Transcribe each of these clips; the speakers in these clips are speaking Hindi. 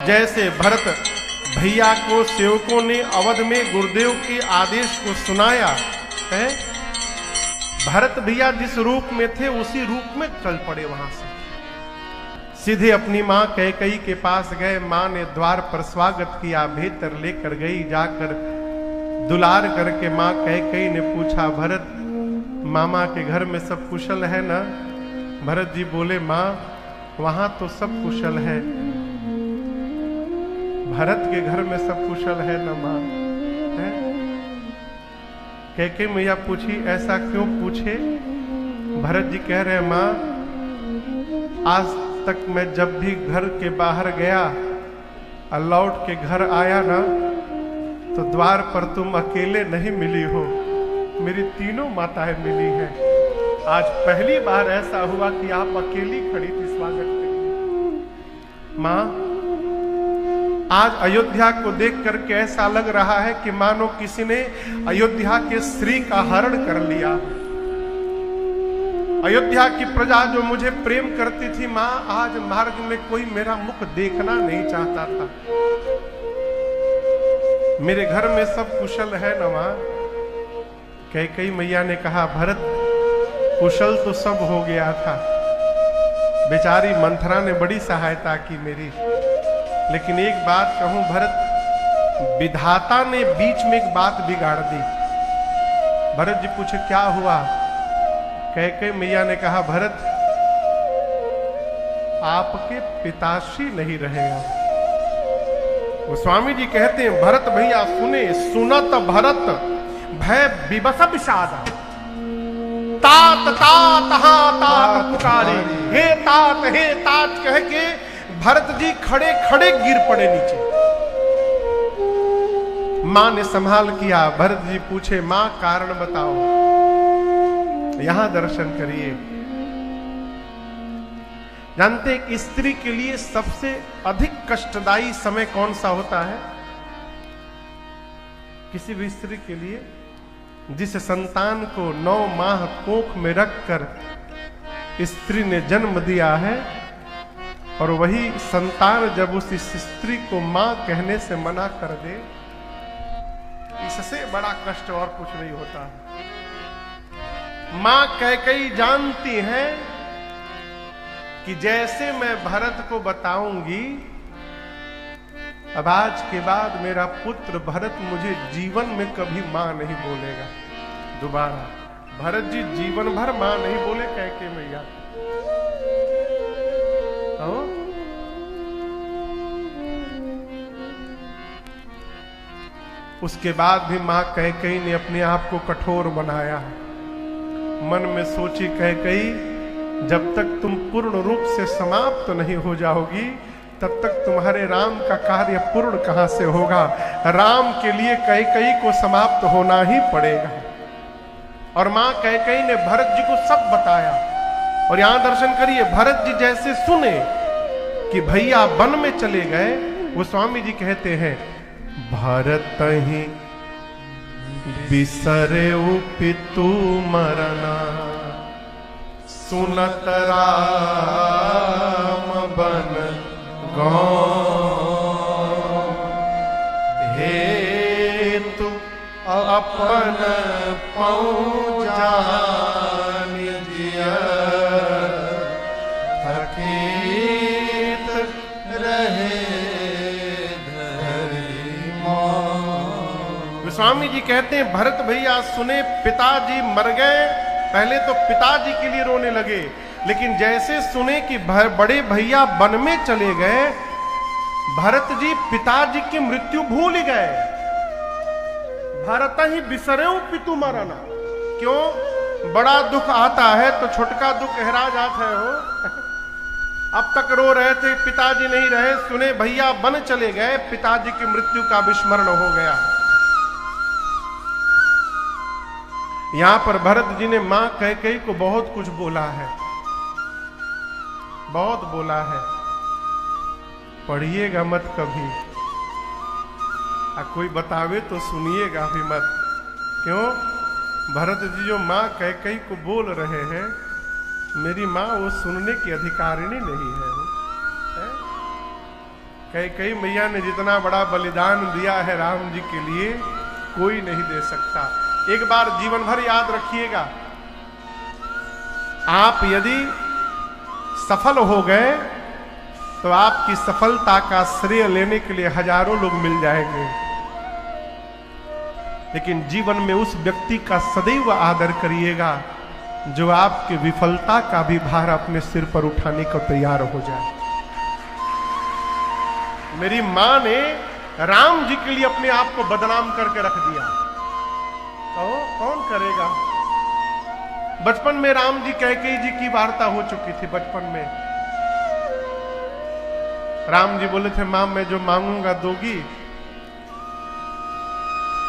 जैसे भरत भैया को सेवकों ने अवध में गुरुदेव के आदेश को सुनाया है, भरत भैया जिस रूप में थे उसी रूप में चल पड़े। वहां से सीधे अपनी मां कैकेयी के पास गए। मां ने द्वार पर स्वागत किया, भीतर लेकर गई। जाकर दुलार करके मां कैकेयी ने पूछा, भरत मामा के घर में सब कुशल है ना? भरत जी बोले, मां वहां तो सब कुशल है। भरत के घर में सब कुशल है ना मां? कैकेयी मैया पूछी, ऐसा क्यों पूछे? भरत जी कह रहे, मां आज तक मैं जब भी घर के बाहर गया और लौट के घर आया ना, तो द्वार पर तुम अकेले नहीं मिली हो, मेरी तीनों माताएं मिली हैं। आज पहली बार ऐसा हुआ कि आप अकेली खड़ी थी स्वागत के लिए। मां आज अयोध्या को देख करके ऐसा लग रहा है कि मानो किसी ने अयोध्या के श्री का हरण कर लिया। अयोध्या की प्रजा जो मुझे प्रेम करती थी मां, आज मार्ग में कोई मेरा मुख देखना नहीं चाहता था। मेरे घर में सब कुशल है ना मां? कैकेयी मैया ने कहा, भरत कुशल तो सब हो गया था, बेचारी मंथरा ने बड़ी सहायता की मेरी। लेकिन एक बात कहूं भरत, विधाता ने बीच में एक बात बिगाड़ दी। भरत जी पूछे, क्या हुआ? कैकेयी मैया ने कहा, भरत आपके पिताश्री नहीं रहे। वो स्वामी जी कहते हैं, भरत भैया सुने, सुनत भरत भय विवश विषादा, तात तात हाँ तात पुकारे, हे तात कह के भरत जी खड़े खड़े गिर पड़े नीचे। मां ने संभाल किया। भरत जी पूछे, मां कारण बताओ। यहां दर्शन करिए। जानते कि स्त्री के लिए सबसे अधिक कष्टदायी समय कौन सा होता है? किसी भी स्त्री के लिए जिस संतान को 9 माह कोख में रखकर स्त्री ने जन्म दिया है, और वही संतान जब उस स्त्री को मां कहने से मना कर दे, इससे बड़ा कष्ट और कुछ नहीं होता। मां कैकेयी जानती हैं कि जैसे मैं भरत को बताऊंगी, अब आज के बाद मेरा पुत्र भरत मुझे जीवन में कभी मां नहीं बोलेगा दोबारा। भरत जी जीवन भर मां नहीं बोले कैकेयी मैया। उसके बाद भी मां कैकेयी ने अपने आप को कठोर बनाया। मन में सोची, कैकेयी जब तक तुम पूर्ण रूप से समाप्त तो नहीं हो जाओगी, तब तक तुम्हारे राम का कार्य पूर्ण कहां से होगा। राम के लिए कैकेयी को समाप्त होना ही पड़ेगा। और मां कैकेयी ने भरत जी को सब बताया। और यहां दर्शन करिए, भरत जी जैसे सुने कि भैया वन में चले गए, वो स्वामी जी कहते हैं, भरत ही बिसरे पितु मरना, सुनत राम बन गौ, हेतु अपन पौ जान जिया, थकीत रहे धरी मौ। स्वामी जी कहते हैं, भरत भैया सुने पिताजी मर गए। पहले तो पिताजी के लिए रोने लगे, लेकिन जैसे सुने कि बड़े भैया वन में चले गए, भरत जी पिताजी की मृत्यु भूल गए। भरत ही बिसरे पितु मरना। क्यों? बड़ा दुख आता है तो छोटका दुख हरा जाता है हो। अब तक रो रहे थे, पिताजी नहीं रहे, सुने भैया वन चले गए, पिताजी की मृत्यु का विस्मरण हो गया। यहां पर भरत जी ने मां कैकेयी को बहुत कुछ बोला है, बहुत बोला है। पढ़िएगा मत कभी, कोई बतावे तो सुनिएगा भी मत। क्यों? भरत जी जो मां कैकेयी को बोल रहे हैं, मेरी मां वो सुनने की अधिकारिणी नहीं है। कैकेयी मैया ने जितना बड़ा बलिदान दिया है राम जी के लिए, कोई नहीं दे सकता। एक बार जीवन भर याद रखिएगा, आप यदि सफल हो गए तो आपकी सफलता का श्रेय लेने के लिए हजारों लोग मिल जाएंगे, लेकिन जीवन में उस व्यक्ति का सदैव आदर करिएगा जो आपकी विफलता का भी भार अपने सिर पर उठाने को तैयार हो जाए। मेरी मां ने राम जी के लिए अपने आप को बदनाम करके रख दिया, तो कौन करेगा? बचपन में राम जी कैकेयी जी की वार्ता हो चुकी थी। बचपन में राम जी बोले थे, मां मैं जो मांगूंगा दोगी?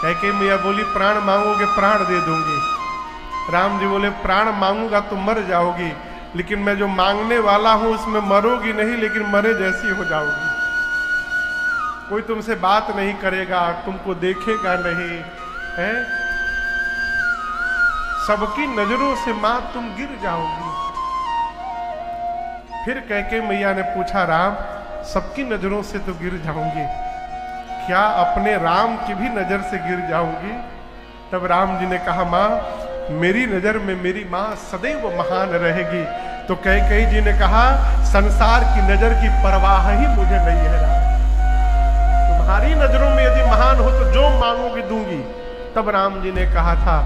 कैकेयी मैया बोली, प्राण मांगोगे प्राण दे दूंगी। राम जी बोले, प्राण मांगूंगा तो मर जाओगी, लेकिन मैं जो मांगने वाला हूं उसमें मरोगी नहीं, लेकिन मरे जैसी हो जाओगी। कोई तुमसे बात नहीं करेगा, तुमको देखेगा नहीं है, सबकी नजरों से मां तुम गिर जाओगी। फिर कैकेयी मैया ने पूछा, राम सबकी नजरों से तो गिर जाऊंगी, क्या अपने राम की भी नजर से गिर जाऊंगी? तब राम जी ने कहा, मां मेरी नजर में मेरी मां सदैव महान रहेगी। तो कैकेयी जी ने कहा, संसार की नजर की परवाह ही मुझे नहीं है राम, तुम्हारी नजरों में यदि महान हो तो जो मांगोगी दूंगी। तब राम जी ने कहा था,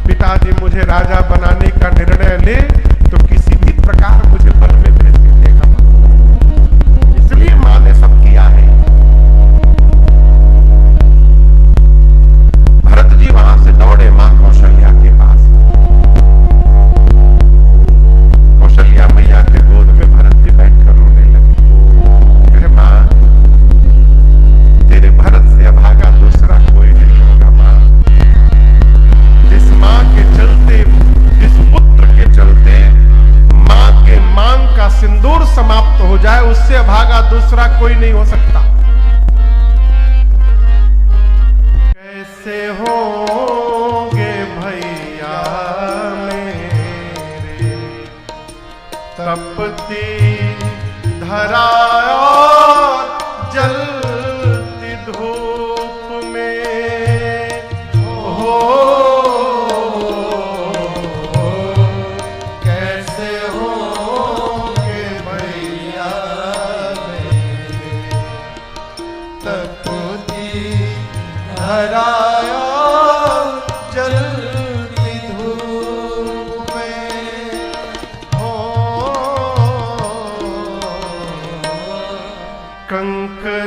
पिताजी मुझे राजा बनाने का निर्णय ले तो किसी भी प्रकार मुझे वन में भेज दीजिएगा, इसलिए मां ने सब किया है। भरत जी वहां से दौड़े मां कौशल्या के पास। कौशल्या मैया के गोद में भरत जी बैठकर रोने लगे। कहे, मां तेरे भरत से अभागा दूसरा कोई नहीं होगा। मां जिस मां के चलते, जिस पुत्र के चलते मां के मांग का सिंदूर समाप्त हो जाए, उससे अभागा दूसरा कोई नहीं हो सकता। कैसे होंगे भैया मेरे तपती धरा और जलती धूप में, हो कैसे होंगे भैया मेरे तपती धरा और जलती धूप में, हो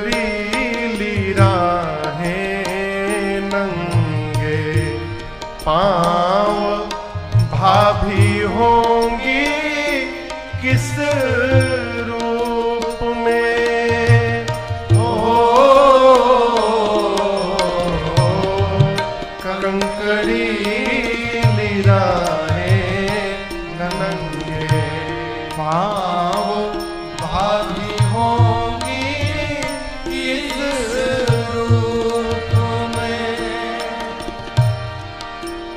कंकरीली राहें नंगे पांव भाभी होंगी किस रूप में, हो कंकरीली राहें नंगे पांव भाभी होंगी किस रूप में,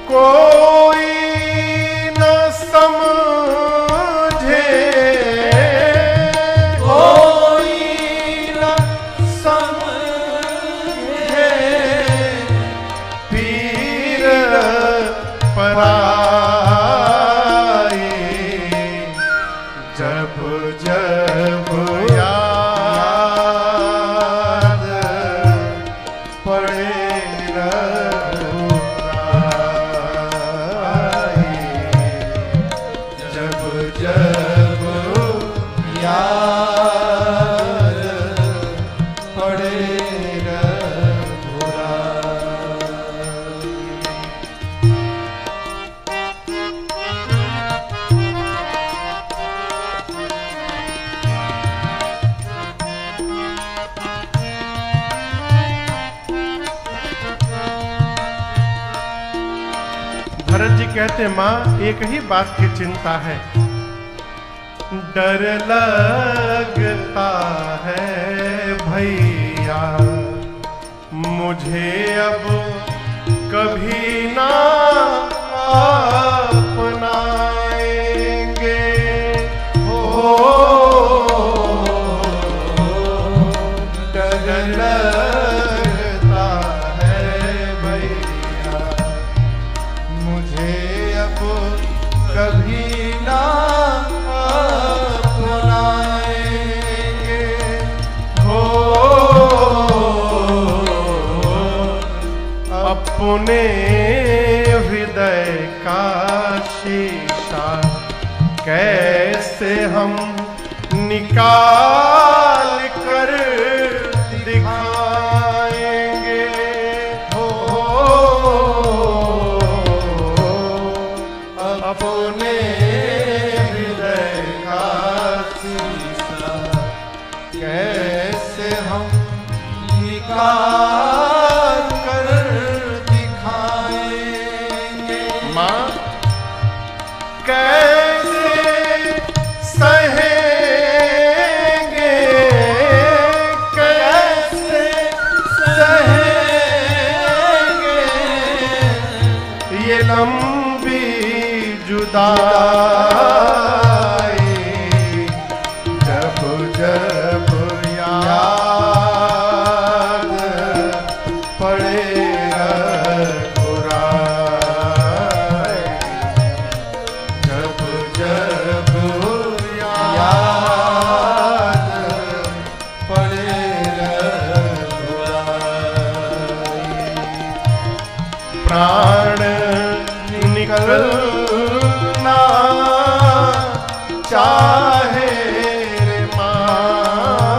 कोई न समझे, कोई न समझे पीर पराए, जब जब याद पड़े जब याद पड़े भरत जी कहते, मां एक ही बात की चिंता है, डर लगता है भैया मुझे अब कभी ना अपनाएंगे, हो लगता है भैया, मुझे अब कभी ना अपनाएंगे हो। अपने हृदय का शीशा कैसे हम निकाल कर दिखाएंगे हो। अपने हृदय का शीशा कैसे हम निकाल कर दिखाएंगे। माँ कैसे सहेंगे, कैसे सहेंगे ये लंबी जुदाई, जब जब याद पड़े रघुराई, जब जब याद पड़े रघुराई। प्राण निकलना चाहे रे माई,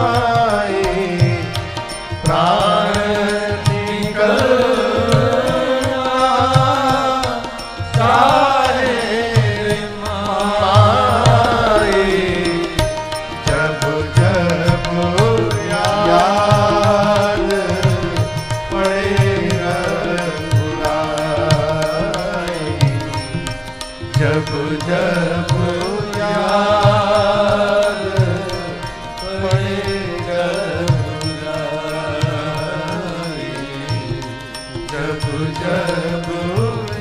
प्राण निकलना चाहे रे माई, जब जब याद पड़े रघुराई, जब जब याद पड़े रघुराई, जब जब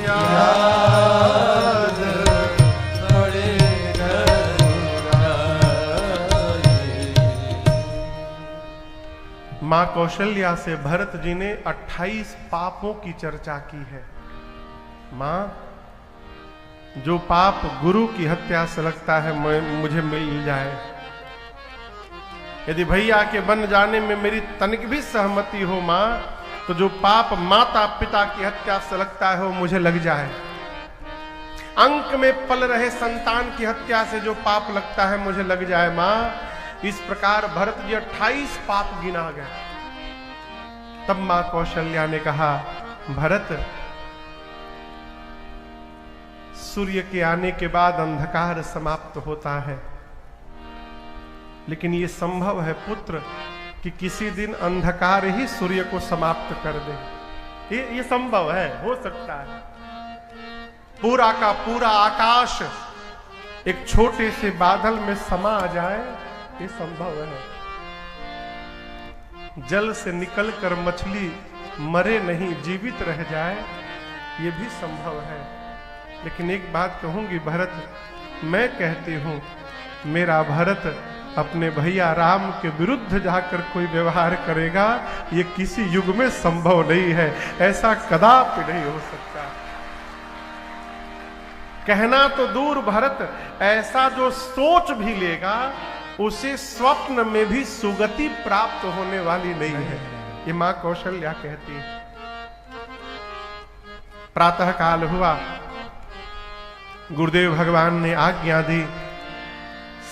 याद पड़े रघुराई। माँ कौशल्या से भरत जी ने 28 पापों की चर्चा की है। माँ, जो पाप गुरु की हत्या से लगता है मुझे मिल जाए, यदि भैया के बन जाने में मेरी तनिक भी सहमति हो माँ, तो जो पाप माता पिता की हत्या से लगता है वो मुझे लग जाए। अंक में पल रहे संतान की हत्या से जो पाप लगता है मुझे लग जाए माँ। इस प्रकार भरत जी 28 पाप गिना गए। तब मां कौशल्या ने कहा, भरत, सूर्य के आने के बाद अंधकार समाप्त होता है, लेकिन ये संभव है पुत्र कि किसी दिन अंधकार ही सूर्य को समाप्त कर दे। ये संभव है, हो सकता है। पूरा का पूरा आकाश एक छोटे से बादल में समा जाए, ये संभव है। जल से निकलकर मछली मरे नहीं, जीवित रह जाए, ये भी संभव है। लेकिन एक बात कहूंगी भरत, मैं कहती हूं, मेरा भरत अपने भैया राम के विरुद्ध जाकर कोई व्यवहार करेगा, ये किसी युग में संभव नहीं है। ऐसा कदापि नहीं हो सकता। कहना तो दूर भरत, ऐसा जो सोच भी लेगा उसे स्वप्न में भी सुगति प्राप्त होने वाली नहीं है। ये मां कौशल्या कहती है। प्रातः काल हुआ, गुरुदेव भगवान ने आज्ञा दी,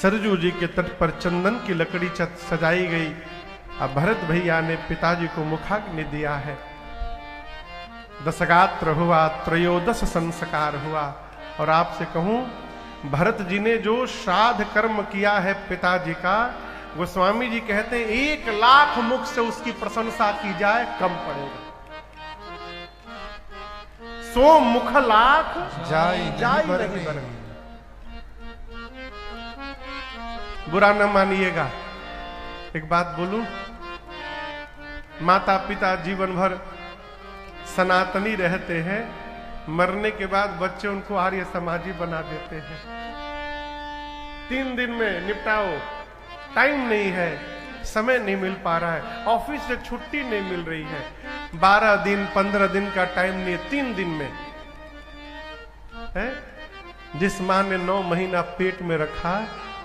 सरजू जी के तट पर चंदन की लकड़ी सजाई गई। अब भरत भैया ने पिताजी को मुखाग्नि दिया है। दशगात्र हुआ, त्रयोदश संस्कार हुआ। और आपसे कहूं, भरत जी ने जो श्राद्ध कर्म किया है पिताजी का, गोस्वामी जी कहते हैं 1,00,000 मुख से उसकी प्रशंसा की जाए कम पड़ेगा। 100 मुख लाख जाई नहीं बरनी। बुरा न मानिएगा, एक बात बोलूं, माता पिता जीवन भर सनातनी रहते हैं, मरने के बाद बच्चे उनको आर्य समाजी बना देते हैं। 3 दिन में निपटाओ, टाइम नहीं है, समय नहीं मिल पा रहा है, ऑफिस से छुट्टी नहीं मिल रही है, 12 दिन 15 दिन का टाइम नहीं, 3 दिन में है। जिस माँ ने 9 महीना पेट में रखा,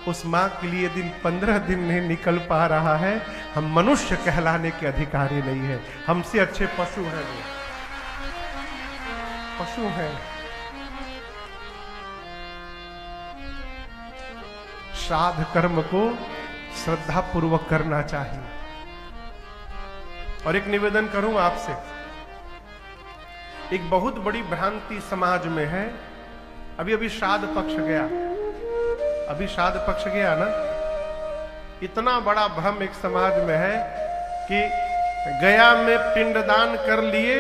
उस माँ के लिए दिन 15 दिन नहीं निकल पा रहा है। हम मनुष्य कहलाने के अधिकारी नहीं है, हमसे अच्छे पशु हैं, वो पशु हैं। श्राद्ध कर्म को श्रद्धा पूर्वक करना चाहिए। और एक निवेदन करूं आपसे, एक बहुत बड़ी भ्रांति समाज में है। अभी अभी श्राद्ध पक्ष गया, अभी श्राद्ध पक्ष गया ना, इतना बड़ा भ्रम एक समाज में है कि गया में पिंडदान कर लिए,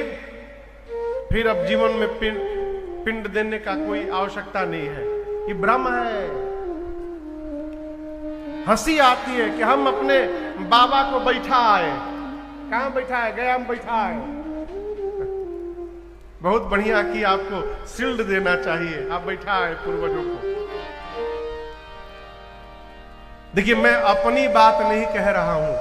फिर अब जीवन में पिंड देने का कोई आवश्यकता नहीं है। ये भ्रम है। हंसी आती है कि हम अपने बाबा को बैठा आए। कहां बैठा है? गया में बैठा है। बहुत बढ़िया कि आपको शील्ड देना चाहिए, आप बैठा है पूर्वजों को। देखिए, मैं अपनी बात नहीं कह रहा हूं,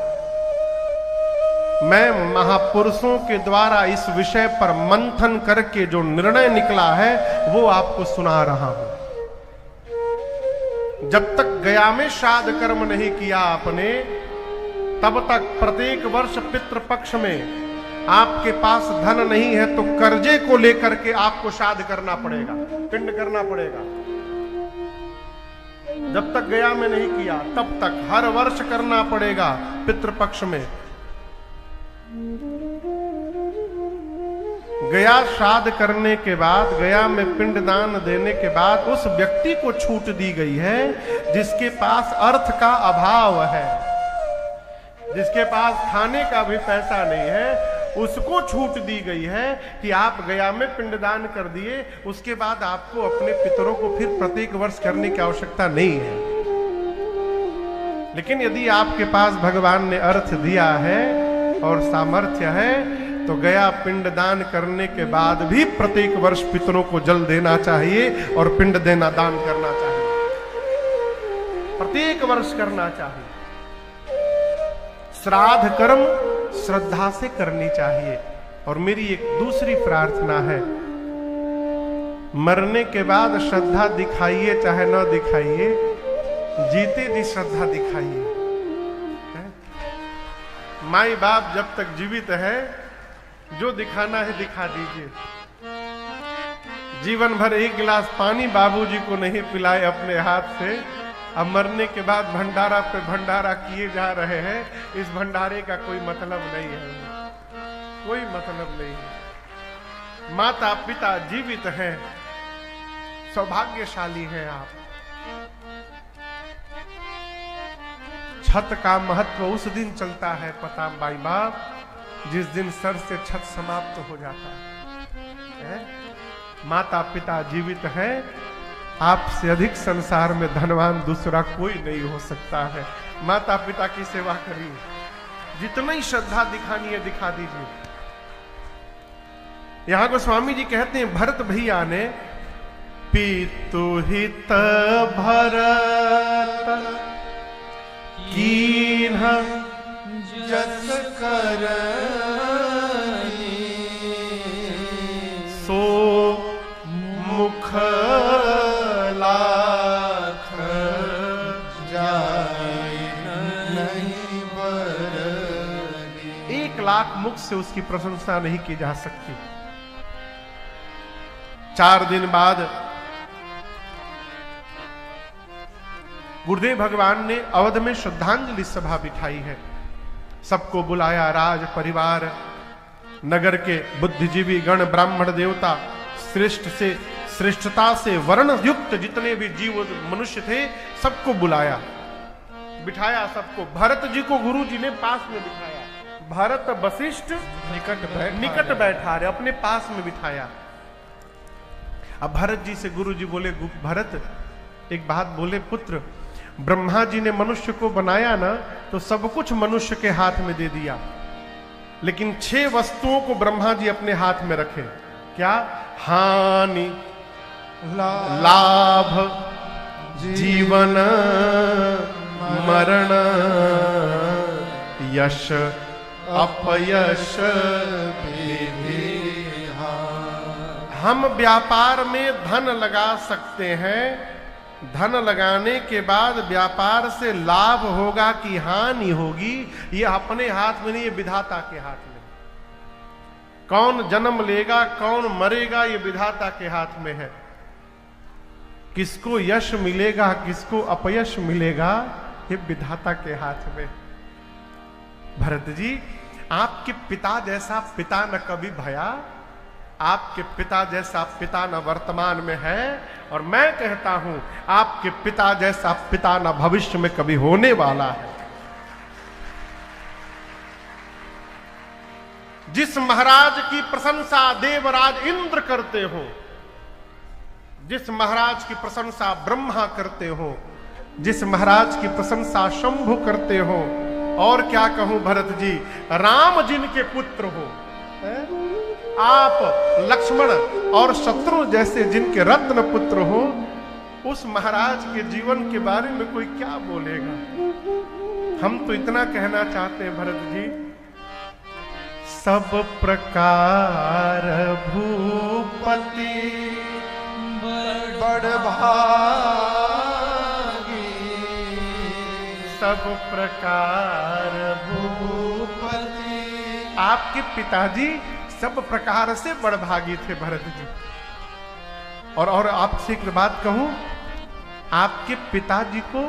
मैं महापुरुषों के द्वारा इस विषय पर मंथन करके जो निर्णय निकला है वो आपको सुना रहा हूं। जब तक गया में श्राद्ध कर्म नहीं किया आपने, तब तक प्रत्येक वर्ष पितृपक्ष में आपके पास धन नहीं है तो कर्जे को लेकर के आपको श्राद्ध करना पड़ेगा, पिंड करना पड़ेगा। जब तक गया में नहीं किया तब तक हर वर्ष करना पड़ेगा पितृपक्ष में। गया श्राद्ध करने के बाद, गया में पिंडदान देने के बाद उस व्यक्ति को छूट दी गई है जिसके पास अर्थ का अभाव है, जिसके पास खाने का भी पैसा नहीं है, उसको छूट दी गई है कि आप गया में पिंडदान कर दिए, उसके बाद आपको अपने पितरों को फिर प्रत्येक वर्ष करने की आवश्यकता नहीं है। लेकिन यदि आपके पास भगवान ने अर्थ दिया है और सामर्थ्य है तो गया पिंडदान करने के बाद भी प्रत्येक वर्ष पितरों को जल देना चाहिए और पिंड देना, दान करना चाहिए, प्रत्येक वर्ष करना चाहिए। श्राद्ध कर्म श्रद्धा से करनी चाहिए। और मेरी एक दूसरी प्रार्थना है, मरने के बाद श्रद्धा दिखाइए चाहे न दिखाइए, जीते जी श्रद्धा दिखाइए। माई बाप जब तक जीवित है जो दिखाना है दिखा दीजिए। जीवन भर एक गिलास पानी बाबूजी को नहीं पिलाए अपने हाथ से, अब मरने के बाद भंडारा पे भंडारा किए जा रहे हैं। इस भंडारे का कोई मतलब नहीं है, कोई मतलब नहीं है। माता पिता जीवित हैं, सौभाग्यशाली हैं आप। छत का महत्व उस दिन चलता है पता भाई बाप, जिस दिन सर से छत समाप्त हो जाता है। माता पिता जीवित हैं, आपसे अधिक संसार में धनवान दूसरा कोई नहीं हो सकता है। माता पिता की सेवा करिए, जितना ही श्रद्धा दिखानी है दिखा दीजिए। यहां को स्वामी जी कहते हैं, भरत भैया ने पितुहित भरत कीन्ह जस कर सो मुख लाख जाय नहीं बरनी। 1 लाख मुख से उसकी प्रशंसा नहीं की जा सकती। 4 दिन बाद गुरुदेव भगवान ने अवध में श्रद्धांजलि सभा बिठाई है। सबको बुलाया, राज परिवार, नगर के बुद्धिजीवी गण, ब्राह्मण देवता, श्रेष्ठ से श्रेष्ठता से वर्ण युक्त जितने भी जीव मनुष्य थे सबको बुलाया, बिठाया सबको। भरत जी को गुरु जी ने पास में बिठाया। भरत वशिष्ठ निकट बैठा रहे, अपने पास में बिठाया। अब भरत जी से गुरु जी बोले, भरत एक बात बोले, पुत्र ब्रह्मा जी ने मनुष्य को बनाया ना तो सब कुछ मनुष्य के हाथ में दे दिया, लेकिन 6 वस्तुओं को ब्रह्मा जी अपने हाथ में रखे। क्या? हानि, लाभ, जीवन, मरण, यश अपयश हम व्यापार में धन लगा सकते हैं, धन लगाने के बाद व्यापार से लाभ होगा कि हानि होगी, ये अपने हाथ में नहीं, ये विधाता के हाथ में। कौन जन्म लेगा कौन मरेगा ये विधाता के हाथ में है। किसको यश मिलेगा किसको अपयश मिलेगा ये विधाता के हाथ में। भरत जी, आपके पिता जैसा पिता न कभी भया, आपके पिता जैसा पिता न वर्तमान में है, और मैं कहता हूं आपके पिता जैसा पिता न भविष्य में कभी होने वाला है। जिस महाराज की प्रशंसा देवराज इंद्र करते हो, जिस महाराज की प्रशंसा ब्रह्मा करते हो, जिस महाराज की प्रशंसा शंभु करते हो, और क्या कहूं भरत जी, राम जिनके पुत्र हो, आप लक्ष्मण और शत्रु जैसे जिनके रत्न पुत्र हो, उस महाराज के जीवन के बारे में कोई क्या बोलेगा। हम तो इतना कहना चाहते हैं भरत जी, सब प्रकार भूपति बड़ भागी, सब प्रकार भूपति। आपके पिताजी सब प्रकार से बड़भागी थे भरत जी। और आपसे एक बात कहूं, आपके पिताजी को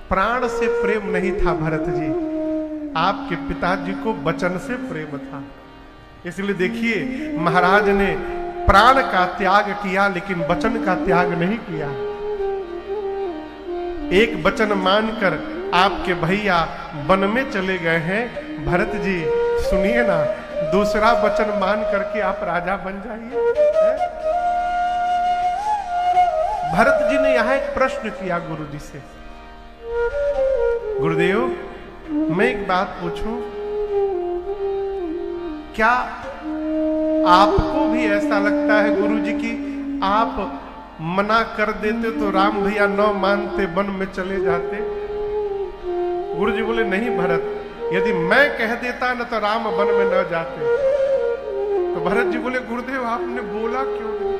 प्राण से प्रेम नहीं था भरत जी, आपके पिताजी को वचन से प्रेम था। इसलिए देखिए महाराज ने प्राण का त्याग किया लेकिन वचन का त्याग नहीं किया। एक वचन मानकर आपके भैया वन में चले गए हैं। भरत जी सुनिए ना, दूसरा वचन मान करके आप राजा बन जाइए। भरत जी ने यहां एक प्रश्न किया गुरु जी से, गुरुदेव मैं एक बात पूछूं, क्या आपको भी ऐसा लगता है गुरुजी कि आप मना कर देते तो राम भैया न मानते वन में चले जाते? गुरुजी बोले नहीं भरत, यदि मैं कह देता न तो राम वन में न जाते। तो भरत जी बोले गुरुदेव आपने बोला क्यों नहीं,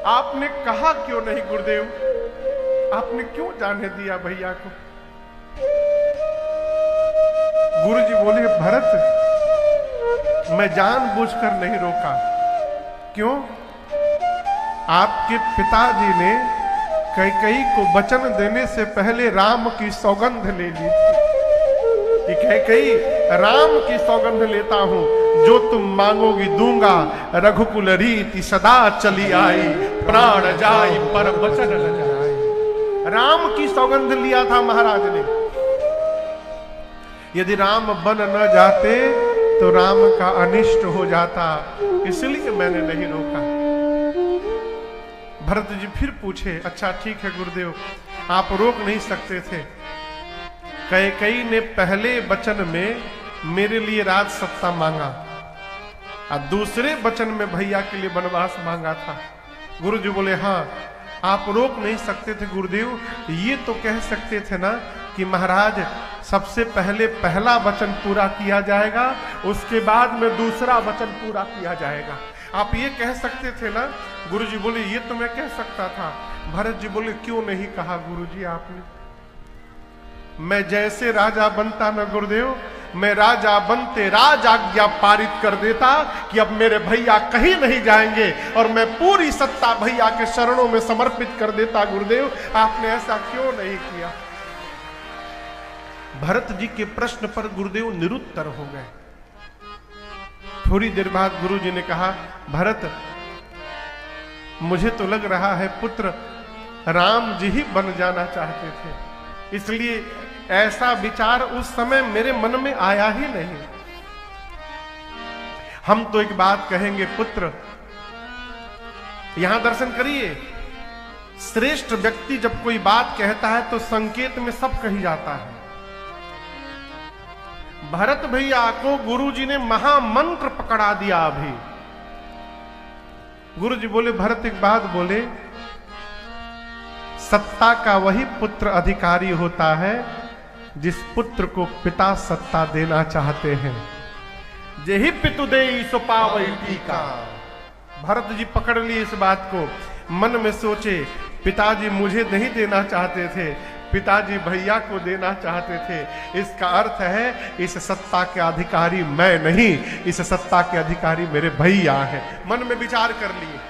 आपने कहा क्यों नहीं गुरुदेव, आपने क्यों जाने दिया भैया को? गुरुजी बोले भरत मैं जानबूझकर नहीं रोका। क्यों? आपके पिताजी ने कैकेयी को वचन देने से पहले राम की सौगंध ले ली थी कि कैकेयी राम की सौगंध लेता हूं, जो तुम मांगोगी दूंगा, रघुकुल रीति सदा चली आई, प्राण जाई पर वचन न जाए। राम की सौगंध लिया था महाराज ने। यदि राम बन न जाते तो राम का अनिष्ट हो जाता, इसलिए मैंने नहीं रोका। भरत जी फिर पूछे, अच्छा ठीक है गुरुदेव आप रोक नहीं सकते थे। कैकेयी ने पहले वचन में मेरे लिए राज सत्ता मांगा और दूसरे वचन में भैया के लिए वनवास मांगा था। गुरुजी बोले हाँ आप रोक नहीं सकते थे गुरुदेव, ये तो कह सकते थे ना कि महाराज सबसे पहले पहला वचन पूरा किया जाएगा, उसके बाद में दूसरा वचन पूरा किया जाएगा। आप ये कह सकते थे ना। गुरुजी बोले ये तो मैं कह सकता था। भरत जी बोले क्यों नहीं कहा गुरुजी आपने? मैं जैसे राजा बनता ना गुरुदेव, मैं राजा बनते राज आज्ञा पारित कर देता कि अब मेरे भैया कहीं नहीं जाएंगे और मैं पूरी सत्ता भैया के शरणों में समर्पित कर देता। गुरुदेव आपने ऐसा क्यों नहीं किया? भरत जी के प्रश्न पर गुरुदेव निरुत्तर हो गए। थोड़ी देर बाद गुरु जी ने कहा, भरत मुझे तो लग रहा है पुत्र राम जी ही बन जाना चाहते थे, इसलिए ऐसा विचार उस समय मेरे मन में आया ही नहीं। हम तो एक बात कहेंगे पुत्र, यहां दर्शन करिए, श्रेष्ठ व्यक्ति जब कोई बात कहता है तो संकेत में सब कही जाता है। भरत भैया को गुरुजी ने महामंत्र पकड़ा दिया। अभी गुरुजी बोले भरत एक बात बोले, सत्ता का वही पुत्र अधिकारी होता है जिस पुत्र को पिता सत्ता देना चाहते हैं। जेहि पितु देई सो पावई टीका। भरत जी पकड़ लिए इस बात को, मन में सोचे पिताजी मुझे नहीं देना चाहते थे, पिताजी भैया को देना चाहते थे। इसका अर्थ है इस सत्ता के अधिकारी मैं नहीं, इस सत्ता के अधिकारी मेरे भैया हैं। मन में विचार कर लिए।